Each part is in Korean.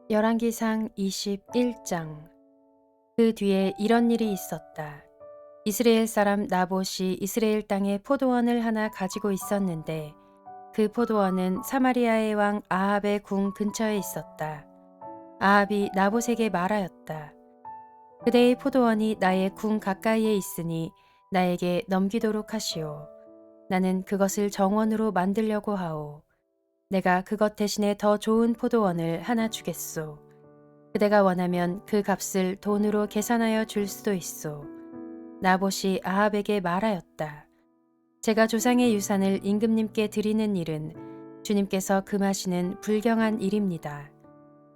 열왕기상 21장. 그 뒤에 이런 일이 있었다. 이스라엘 사람 나봇이 이스라엘 땅에 포도원을 하나 가지고 있었는데 그 포도원은 사마리아의 왕 아합의 궁 근처에 있었다. 아합이 나봇에게 말하였다. 그대의 포도원이 나의 궁 가까이에 있으니 나에게 넘기도록 하시오. 나는 그것을 정원으로 만들려고 하오. 내가 그것 대신에 더 좋은 포도원을 하나 주겠소. 그대가 원하면 그 값을 돈으로 계산하여 줄 수도 있소. 나봇이 아합에게 말하였다. 제가 조상의 유산을 임금님께 드리는 일은 주님께서 금하시는 불경한 일입니다.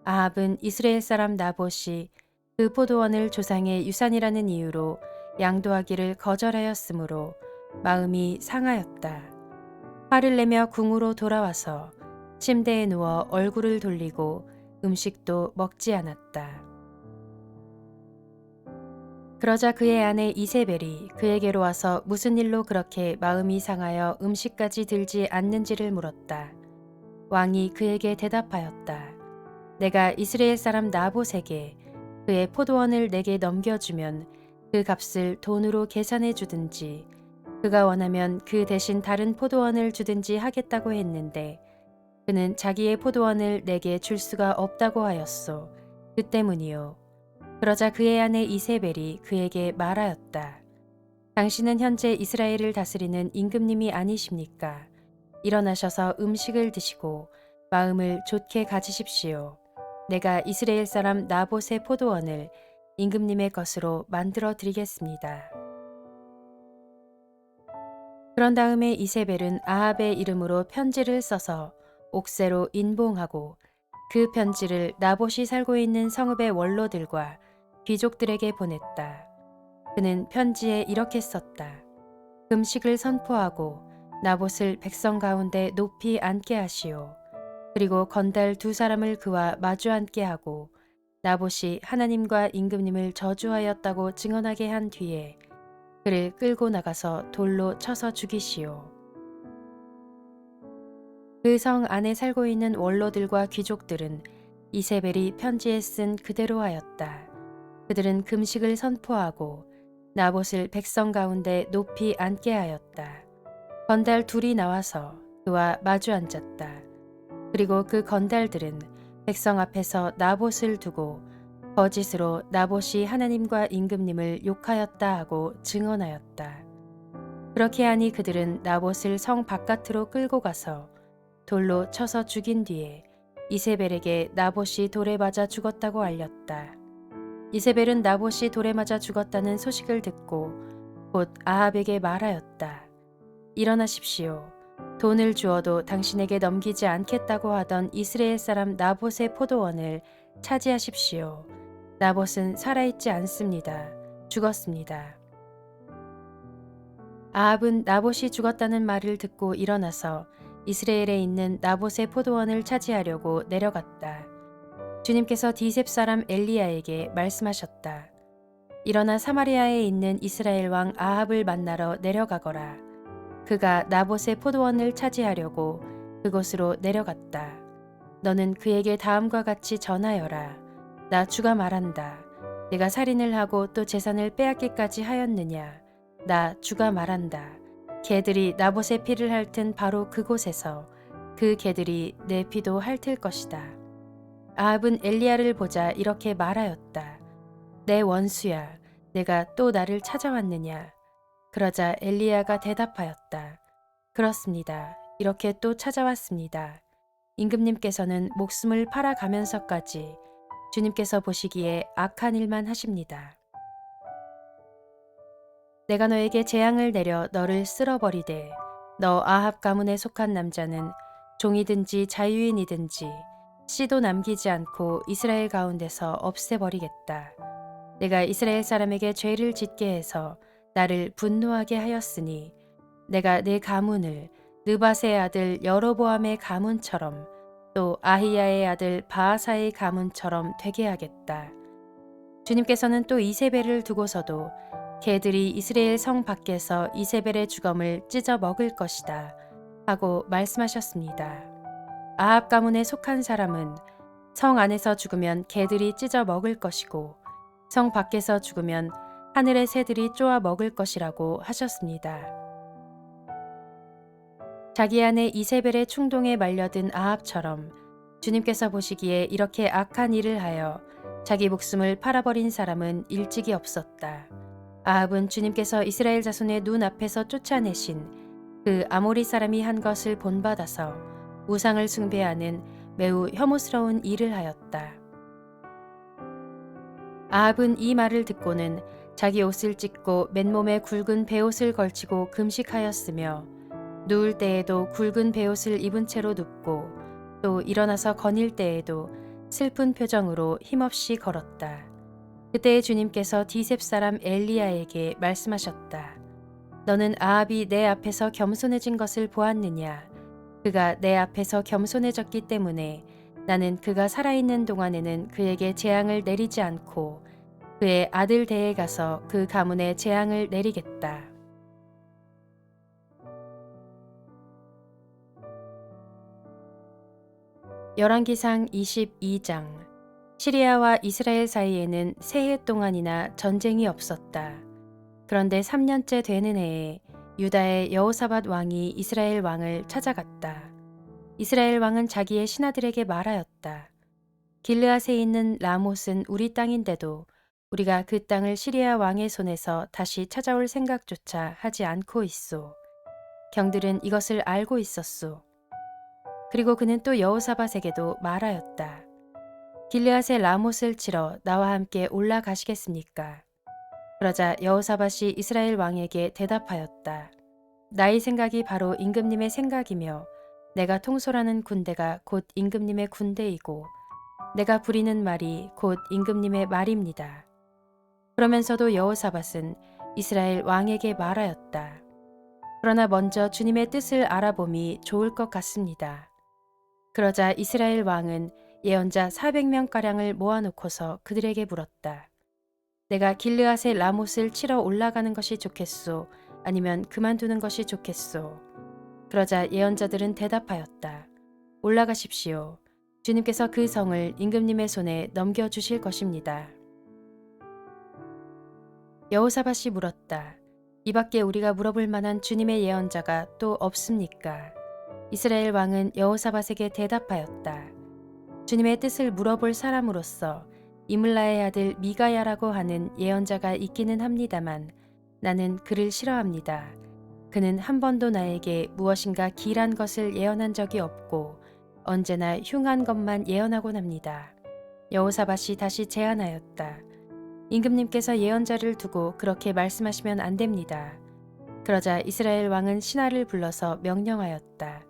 아합은 이스라엘 사람 나봇이 그 포도원을 조상의 유산이라는 이유로 양도하기를 거절하였으므로 마음이 상하였다. 화를 내며 궁으로 돌아와서 침대에 누워 얼굴을 돌리고 음식도 먹지 않았다. 그러자 그의 아내 이세벨이 그에게로 와서 무슨 일로 그렇게 마음이 상하여 음식까지 들지 않는지를 물었다. 왕이 그에게 대답하였다. 내가 이스라엘 사람 나봇에게 그의 포도원을 내게 넘겨주면 그 값을 돈으로 계산해 주든지 그가 원하면 그 대신 다른 포도원을 주든지 하겠다고 했는데 그는 자기의 포도원을 내게 줄 수가 없다고 하였소. 그 때문이요. 그러자 그의 아내 이세벨이 그에게 말하였다. 당신은 현재 이스라엘을 다스리는 임금님이 아니십니까? 일어나셔서 음식을 드시고 마음을 좋게 가지십시오. 내가 이스라엘 사람 나봇의 포도원을 임금님의 것으로 만들어 드리겠습니다. 그런 다음에 이세벨은 아합의 이름으로 편지를 써서 옥새로 인봉하고 그 편지를 나봇이 살고 있는 성읍의 원로들과 귀족들에게 보냈다. 그는 편지에 이렇게 썼다. 금식을 선포하고 나봇을 백성 가운데 높이 앉게 하시오. 그리고 건달 두 사람을 그와 마주 앉게 하고 나봇이 하나님과 임금님을 저주하였다고 증언하게 한 뒤에 그를 끌고 나가서 돌로 쳐서 죽이시오. 그 성 안에 살고 있는 원로들과 귀족들은 이세벨이 편지에 쓴 그대로 하였다. 그들은 금식을 선포하고 나봇을 백성 가운데 높이 앉게 하였다. 건달 둘이 나와서 그와 마주 앉았다. 그리고 그 건달들은 백성 앞에서 나봇을 두고 거짓으로 나봇이 하나님과 임금님을 욕하였다 하고 증언하였다. 그렇게 하니 그들은 나봇을 성 바깥으로 끌고 가서 돌로 쳐서 죽인 뒤에 이세벨에게 나봇이 돌에 맞아 죽었다고 알렸다. 이세벨은 나봇이 돌에 맞아 죽었다는 소식을 듣고 곧 아합에게 말하였다. 일어나십시오. 돈을 주어도 당신에게 넘기지 않겠다고 하던 이스라엘 사람 나봇의 포도원을 차지하십시오. 나봇은 살아있지 않습니다. 죽었습니다. 아합은 나봇이 죽었다는 말을 듣고 일어나서 이스라엘에 있는 나봇의 포도원을 차지하려고 내려갔다. 주님께서 디셉 사람 엘리야에게 말씀하셨다. 일어나 사마리아에 있는 이스라엘 왕 아합을 만나러 내려가거라. 그가 나봇의 포도원을 차지하려고 그곳으로 내려갔다. 너는 그에게 다음과 같이 전하여라. 나 주가 말한다. 내가 살인을 하고 또 재산을 빼앗기까지 하였느냐. 나 주가 말한다. 개들이 나봇의 피를 핥은 바로 그곳에서 그 개들이 내 피도 핥을 것이다. 아합은 엘리야를 보자 이렇게 말하였다. 내 원수야, 내가 또 나를 찾아왔느냐. 그러자 엘리야가 대답하였다. 그렇습니다. 이렇게 또 찾아왔습니다. 임금님께서는 목숨을 팔아가면서까지 주님께서 보시기에 악한 일만 하십니다. 내가 너에게 재앙을 내려 너를 쓸어버리되 너 아합 가문에 속한 남자는 종이든지 자유인이든지 씨도 남기지 않고 이스라엘 가운데서 없애버리겠다. 내가 이스라엘 사람에게 죄를 짓게 해서 나를 분노하게 하였으니 내가 내 가문을 느밧의 아들 여로보암의 가문처럼 또 아히야의 아들 바하사의 가문처럼 되게 하겠다. 주님께서는 또 이세벨을 두고서도 개들이 이스라엘 성 밖에서 이세벨의 주검을 찢어 먹을 것이다 하고 말씀하셨습니다. 아합 가문에 속한 사람은 성 안에서 죽으면 개들이 찢어 먹을 것이고 성 밖에서 죽으면 하늘의 새들이 쪼아 먹을 것이라고 하셨습니다. 자기 아내 이세벨의 충동에 말려든 아합처럼 주님께서 보시기에 이렇게 악한 일을 하여 자기 목숨을 팔아버린 사람은 일찍이 없었다. 아합은 주님께서 이스라엘 자손의 눈 앞에서 쫓아내신 그 아모리 사람이 한 것을 본받아서 우상을 숭배하는 매우 혐오스러운 일을 하였다. 아합은 이 말을 듣고는 자기 옷을 찢고 맨몸에 굵은 베옷을 걸치고 금식하였으며 누울 때에도 굵은 베옷을 입은 채로 눕고 또 일어나서 거닐 때에도 슬픈 표정으로 힘없이 걸었다. 그때 주님께서 디셉 사람 엘리야에게 말씀하셨다. 너는 아합이 내 앞에서 겸손해진 것을 보았느냐? 그가 내 앞에서 겸손해졌기 때문에 나는 그가 살아있는 동안에는 그에게 재앙을 내리지 않고 그의 아들 대에 가서 그 가문에 재앙을 내리겠다. 열왕기상 22장. 시리아와 이스라엘 사이에는 세 해 동안이나 전쟁이 없었다. 그런데 3년째 되는 해에 유다의 여호사밧 왕이 이스라엘 왕을 찾아갔다. 이스라엘 왕은 자기의 신하들에게 말하였다. 길르앗에 있는 라못은 우리 땅인데도 우리가 그 땅을 시리아 왕의 손에서 다시 찾아올 생각조차 하지 않고 있소. 경들은 이것을 알고 있었소. 그리고 그는 또 여호사밧에게도 말하였다. 길르앗의 라못을 치러 나와 함께 올라가시겠습니까? 그러자 여호사밧이 이스라엘 왕에게 대답하였다. 나의 생각이 바로 임금님의 생각이며 내가 통솔하는 군대가 곧 임금님의 군대이고 내가 부리는 말이 곧 임금님의 말입니다. 그러면서도 여호사밧은 이스라엘 왕에게 말하였다. 그러나 먼저 주님의 뜻을 알아봄이 좋을 것 같습니다. 그러자 이스라엘 왕은 예언자 400명가량을 모아놓고서 그들에게 물었다. 내가 길르앗의 라못을 치러 올라가는 것이 좋겠소? 아니면 그만두는 것이 좋겠소? 그러자 예언자들은 대답하였다. 올라가십시오. 주님께서 그 성을 임금님의 손에 넘겨주실 것입니다. 여호사밧이 물었다. 이 밖에 우리가 물어볼 만한 주님의 예언자가 또 없습니까? 이스라엘 왕은 여호사밧에게 대답하였다. 주님의 뜻을 물어볼 사람으로서 이물라의 아들 미가야라고 하는 예언자가 있기는 합니다만 나는 그를 싫어합니다. 그는 한 번도 나에게 무엇인가 길한 것을 예언한 적이 없고 언제나 흉한 것만 예언하곤 합니다. 여호사밧이 다시 제안하였다. 임금님께서 예언자를 두고 그렇게 말씀하시면 안 됩니다. 그러자 이스라엘 왕은 신하를 불러서 명령하였다.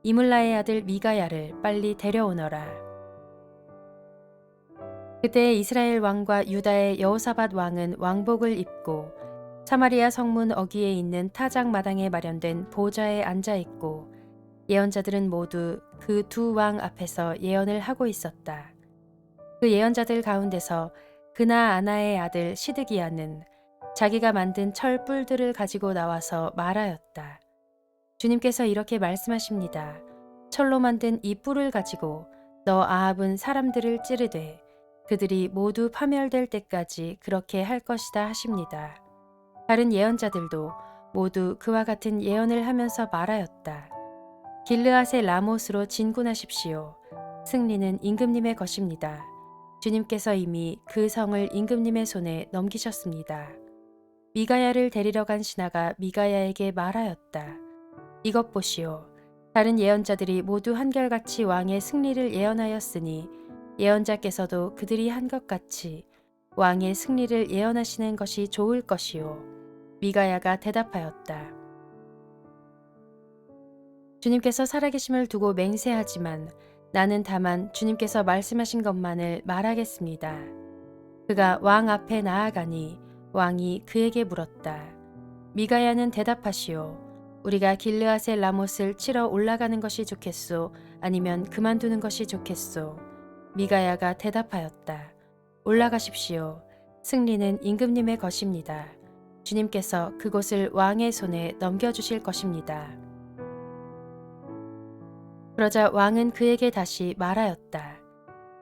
이물라의 아들 미가야를 빨리 데려오너라. 그때 이스라엘 왕과 유다의 여호사밧 왕은 왕복을 입고 사마리아 성문 어귀에 있는 타작마당에 마련된 보좌에 앉아 있고 예언자들은 모두 그 두 왕 앞에서 예언을 하고 있었다. 그 예언자들 가운데서 그나 아나의 아들 시드기야는 자기가 만든 철 뿔들을 가지고 나와서 말하였다. 주님께서 이렇게 말씀하십니다. 철로 만든 이 뿔을 가지고 너 아합은 사람들을 찌르되 그들이 모두 파멸될 때까지 그렇게 할 것이다 하십니다. 다른 예언자들도 모두 그와 같은 예언을 하면서 말하였다. 길르앗의 라못으로 진군하십시오. 승리는 임금님의 것입니다. 주님께서 이미 그 성을 임금님의 손에 넘기셨습니다. 미가야를 데리러 간 신하가 미가야에게 말하였다. 이것 보시오. 다른 예언자들이 모두 한결같이 왕의 승리를 예언하였으니 예언자께서도 그들이 한 것 같이 왕의 승리를 예언하시는 것이 좋을 것이요. 미가야가 대답하였다. 주님께서 살아계심을 두고 맹세하지만 나는 다만 주님께서 말씀하신 것만을 말하겠습니다. 그가 왕 앞에 나아가니 왕이 그에게 물었다. 미가야는 대답하시오. 우리가 길르앗의 라못을 치러 올라가는 것이 좋겠소? 아니면 그만두는 것이 좋겠소? 미가야가 대답하였다. 올라가십시오. 승리는 임금님의 것입니다. 주님께서 그곳을 왕의 손에 넘겨주실 것입니다. 그러자 왕은 그에게 다시 말하였다.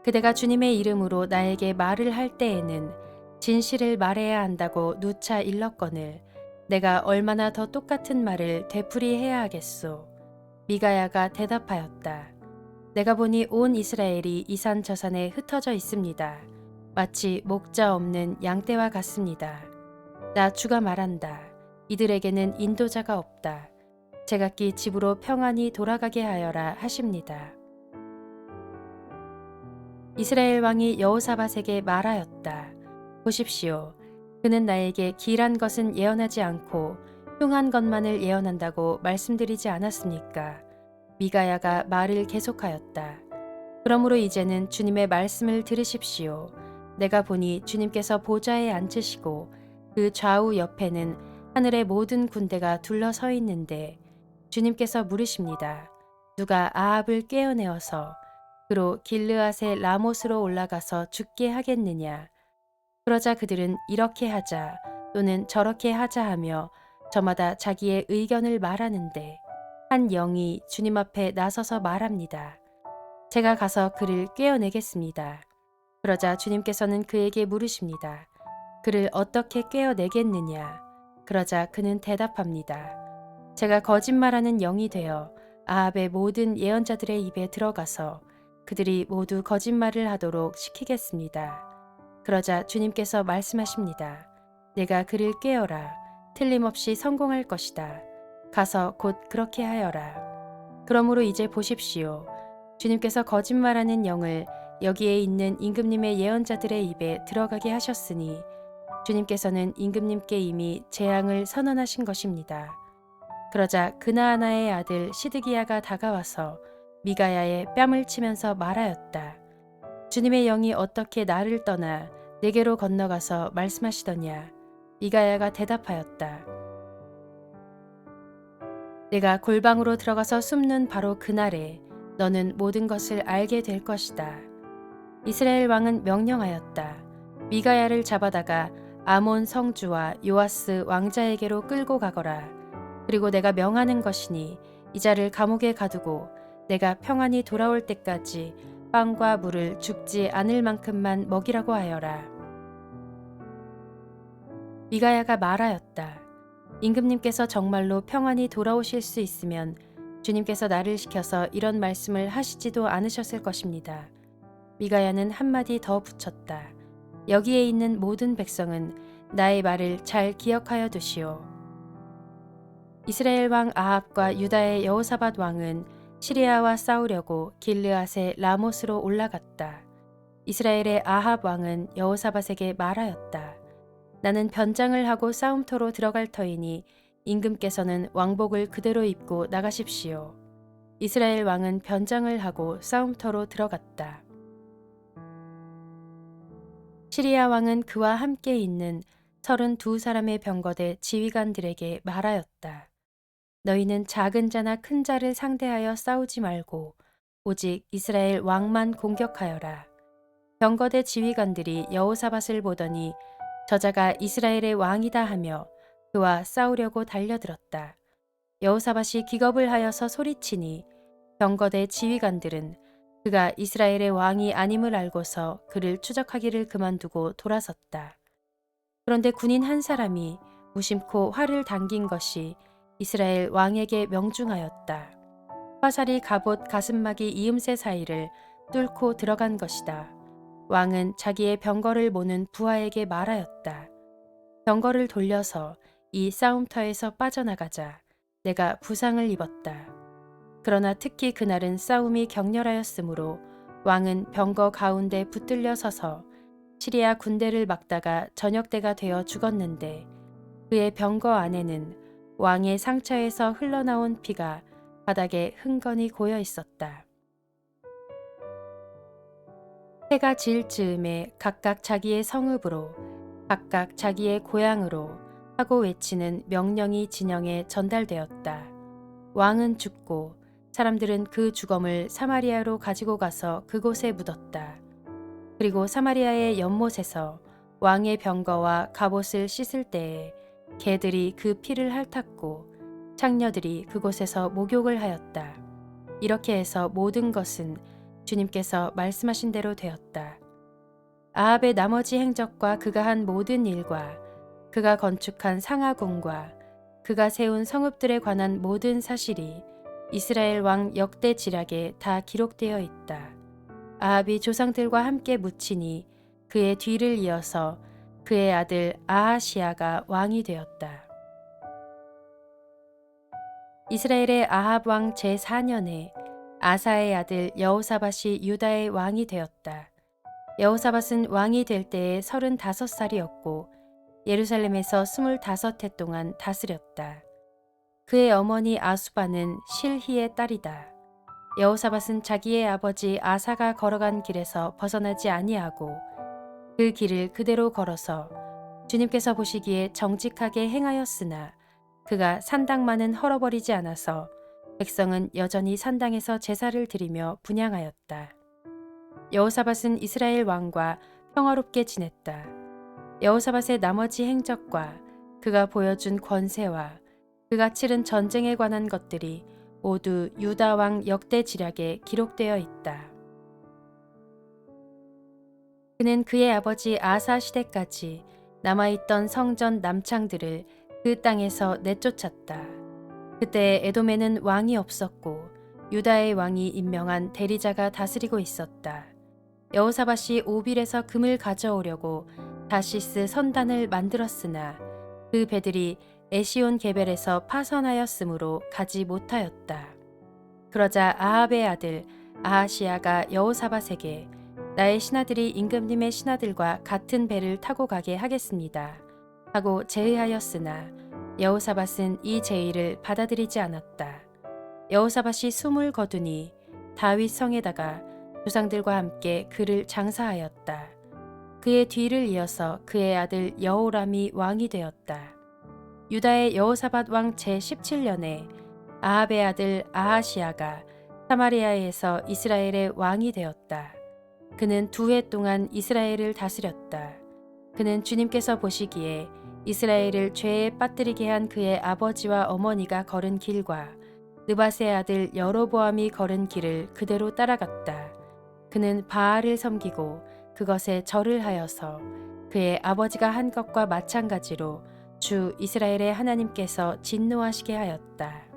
그대가 주님의 이름으로 나에게 말을 할 때에는 진실을 말해야 한다고 누차 일렀거늘 내가 얼마나 더 똑같은 말을 되풀이해야 하겠소. 미가야가 대답하였다. 내가 보니 온 이스라엘이 이산 저산에 흩어져 있습니다. 마치 목자 없는 양떼와 같습니다. 나 주가 말한다. 이들에게는 인도자가 없다. 제각기 집으로 평안히 돌아가게 하여라 하십니다. 이스라엘 왕이 여호사밧에게 말하였다. 보십시오. 그는 나에게 길한 것은 예언하지 않고 흉한 것만을 예언한다고 말씀드리지 않았습니까? 미가야가 말을 계속하였다. 그러므로 이제는 주님의 말씀을 들으십시오. 내가 보니 주님께서 보좌에 앉으시고 그 좌우 옆에는 하늘의 모든 군대가 둘러서 있는데 주님께서 물으십니다. 누가 아합을 꿰어내어서 그로 길르앗의 라못으로 올라가서 죽게 하겠느냐? 그러자 그들은 이렇게 하자 또는 저렇게 하자 하며 저마다 자기의 의견을 말하는데 한 영이 주님 앞에 나서서 말합니다. 제가 가서 그를 꿰어내겠습니다. 그러자 주님께서는 그에게 물으십니다. 그를 어떻게 꿰어내겠느냐? 그러자 그는 대답합니다. 제가 거짓말하는 영이 되어 아합의 모든 예언자들의 입에 들어가서 그들이 모두 거짓말을 하도록 시키겠습니다. 그러자 주님께서 말씀하십니다. 내가 그를 꿰어라. 틀림없이 성공할 것이다. 가서 곧 그렇게 하여라. 그러므로 이제 보십시오. 주님께서 거짓말하는 영을 여기에 있는 임금님의 예언자들의 입에 들어가게 하셨으니 주님께서는 임금님께 이미 재앙을 선언하신 것입니다. 그러자 그나아나의 아들 시드기야가 다가와서 미가야의 뺨을 치면서 말하였다. 주님의 영이 어떻게 나를 떠나 내게로 건너가서 말씀하시더냐? 미가야가 대답하였다. 내가 골방으로 들어가서 숨는 바로 그날에 너는 모든 것을 알게 될 것이다. 이스라엘 왕은 명령하였다. 미가야를 잡아다가 아몬 성주와 요아스 왕자에게로 끌고 가거라. 그리고 내가 명하는 것이니 이 자를 감옥에 가두고 내가 평안히 돌아올 때까지 빵과 물을 죽지 않을 만큼만 먹이라고 하여라. 미가야가 말하였다. 임금님께서 정말로 평안히 돌아오실 수 있으면 주님께서 나를 시켜서 이런 말씀을 하시지도 않으셨을 것입니다. 미가야는 한마디 더 붙였다. 여기에 있는 모든 백성은 나의 말을 잘 기억하여 두시오. 이스라엘 왕 아합과 유다의 여호사밧 왕은 시리아와 싸우려고 길르앗의 라못으로 올라갔다. 이스라엘의 아합 왕은 여호사밧에게 말하였다. 나는 변장을 하고 싸움터로 들어갈 터이니 임금께서는 왕복을 그대로 입고 나가십시오. 이스라엘 왕은 변장을 하고 싸움터로 들어갔다. 시리아 왕은 그와 함께 있는 32사람의 병거대 지휘관들에게 말하였다. 너희는 작은 자나 큰 자를 상대하여 싸우지 말고 오직 이스라엘 왕만 공격하여라. 병거대 지휘관들이 여호사밧을 보더니 저자가 이스라엘의 왕이다 하며 그와 싸우려고 달려들었다. 여호사밧이 기겁을 하여서 소리치니 병거대 지휘관들은 그가 이스라엘의 왕이 아님을 알고서 그를 추적하기를 그만두고 돌아섰다. 그런데 군인 한 사람이 무심코 활을 당긴 것이 이스라엘 왕에게 명중하였다. 화살이 갑옷 가슴막이 이음새 사이를 뚫고 들어간 것이다. 왕은 자기의 병거를 모는 부하에게 말하였다. 병거를 돌려서 이 싸움터에서 빠져나가자. 내가 부상을 입었다. 그러나 특히 그날은 싸움이 격렬하였으므로 왕은 병거 가운데 붙들려 서서 시리아 군대를 막다가 저녁때가 되어 죽었는데 그의 병거 안에는 왕의 상처에서 흘러나온 피가 바닥에 흥건히 고여 있었다. 해가 질 즈음에 각각 자기의 성읍으로 각각 자기의 고향으로 하고 외치는 명령이 진영에 전달되었다. 왕은 죽고 사람들은 그 주검을 사마리아로 가지고 가서 그곳에 묻었다. 그리고 사마리아의 연못에서 왕의 병거와 갑옷을 씻을 때에 개들이 그 피를 핥았고 창녀들이 그곳에서 목욕을 하였다. 이렇게 해서 모든 것은 주님께서 말씀하신 대로 되었다. 아합의 나머지 행적과 그가 한 모든 일과 그가 건축한 상하궁과 그가 세운 성읍들에 관한 모든 사실이 이스라엘 왕 역대 지략에 다 기록되어 있다. 아합이 조상들과 함께 묻히니 그의 뒤를 이어서 그의 아들 아하시야가 왕이 되었다. 이스라엘의 아합 왕 제4년에 아사의 아들 여호사밧이 유다의 왕이 되었다. 여호사밧은 왕이 될 때에 35살이었고 예루살렘에서 25해 동안 다스렸다. 그의 어머니 아수바는 실히의 딸이다. 여호사밧은 자기의 아버지 아사가 걸어간 길에서 벗어나지 아니하고 그 길을 그대로 걸어서 주님께서 보시기에 정직하게 행하였으나 그가 산당만은 헐어버리지 않아서 백성은 여전히 산당에서 제사를 드리며 분향하였다. 여호사밧은 이스라엘 왕과 평화롭게 지냈다. 여호사밧의 나머지 행적과 그가 보여준 권세와 그가 치른 전쟁에 관한 것들이 모두 유다 왕 역대 지략에 기록되어 있다. 그는 그의 아버지 아사 시대까지 남아있던 성전 남창들을 그 땅에서 내쫓았다. 그때 에돔에는 왕이 없었고 유다의 왕이 임명한 대리자가 다스리고 있었다. 여호사밧이 오빌에서 금을 가져오려고 다시스 선단을 만들었으나 그 배들이 에시온 게벨에서 파선하였으므로 가지 못하였다. 그러자 아합의 아들 아하시야가 여호사밧에게 나의 신하들이 임금님의 신하들과 같은 배를 타고 가게 하겠습니다 하고 제의하였으나 여호사밧은 이 제의를 받아들이지 않았다. 여호사밧이 숨을 거두니 다윗 성에다가 조상들과 함께 그를 장사하였다. 그의 뒤를 이어서 그의 아들 여호람이 왕이 되었다. 유다의 여호사밧 왕 제17년에 아합의 아들 아하시야가 사마리아에서 이스라엘의 왕이 되었다. 그는 2해 동안 이스라엘을 다스렸다. 그는 주님께서 보시기에 이스라엘을 죄에 빠뜨리게 한 그의 아버지와 어머니가 걸은 길과 느밧의 아들 여로보암이 걸은 길을 그대로 따라갔다. 그는 바알을 섬기고 그것에 절을 하여서 그의 아버지가 한 것과 마찬가지로 주 이스라엘의 하나님께서 진노하시게 하였다.